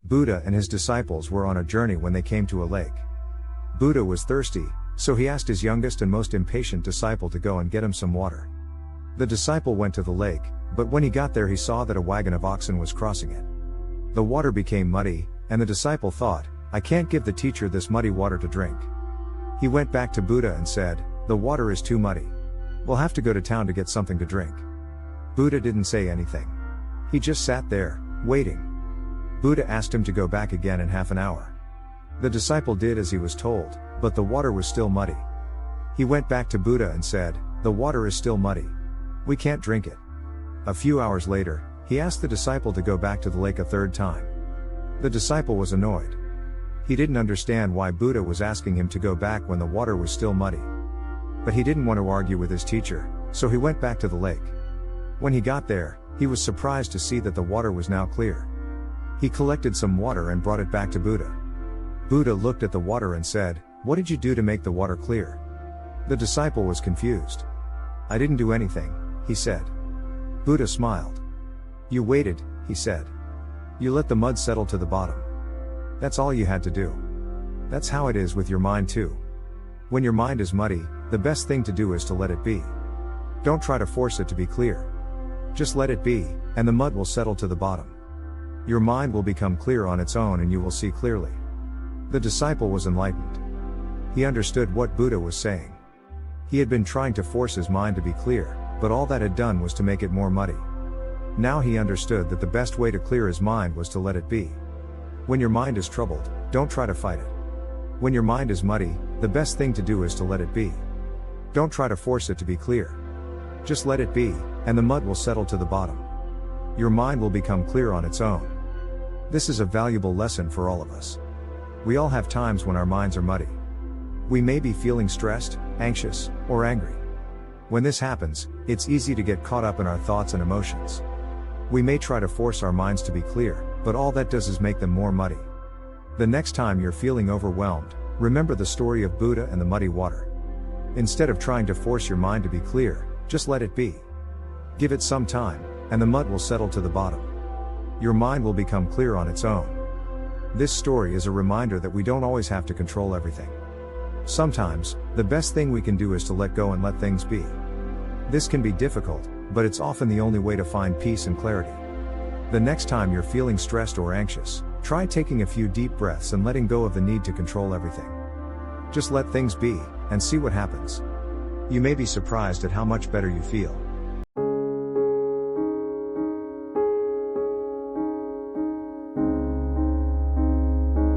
Buddha and his disciples were on a journey when they came to a lake. Buddha was thirsty, so he asked his youngest and most impatient disciple to go and get him some water. The disciple went to the lake, but when he got there he saw that a wagon of oxen was crossing it. The water became muddy, and the disciple thought, "I can't give the teacher this muddy water to drink." He went back to Buddha and said, "The water is too muddy. We'll have to go to town to get something to drink." Buddha didn't say anything. He just sat there, waiting. Buddha asked him to go back again in half an hour. The disciple did as he was told, but the water was still muddy. He went back to Buddha and said, "The water is still muddy. We can't drink it." A few hours later, he asked the disciple to go back to the lake a third time. The disciple was annoyed. He didn't understand why Buddha was asking him to go back when the water was still muddy. But he didn't want to argue with his teacher, so he went back to the lake. When he got there, he was surprised to see that the water was now clear. He collected some water and brought it back to Buddha. Buddha looked at the water and said, "What did you do to make the water clear?" The disciple was confused. "I didn't do anything," he said. Buddha smiled. "You waited," he said. "You let the mud settle to the bottom. That's all you had to do." That's how it is with your mind too. When your mind is muddy, the best thing to do is to let it be. Don't try to force it to be clear. Just let it be, and the mud will settle to the bottom. Your mind will become clear on its own and you will see clearly. The disciple was enlightened. He understood what Buddha was saying. He had been trying to force his mind to be clear, but all that had done was to make it more muddy. Now he understood that the best way to clear his mind was to let it be. When your mind is troubled, don't try to fight it. When your mind is muddy, the best thing to do is to let it be. Don't try to force it to be clear. Just let it be, and the mud will settle to the bottom. Your mind will become clear on its own. This is a valuable lesson for all of us. We all have times when our minds are muddy. We may be feeling stressed, anxious, or angry. When this happens, it's easy to get caught up in our thoughts and emotions. We may try to force our minds to be clear, but all that does is make them more muddy. The next time you're feeling overwhelmed, remember the story of Buddha and the muddy water. Instead of trying to force your mind to be clear, just let it be. Give it some time, and the mud will settle to the bottom. Your mind will become clear on its own. This story is a reminder that we don't always have to control everything. Sometimes, the best thing we can do is to let go and let things be. This can be difficult, but it's often the only way to find peace and clarity. The next time you're feeling stressed or anxious, try taking a few deep breaths and letting go of the need to control everything. Just let things be, and see what happens. You may be surprised at how much better you feel.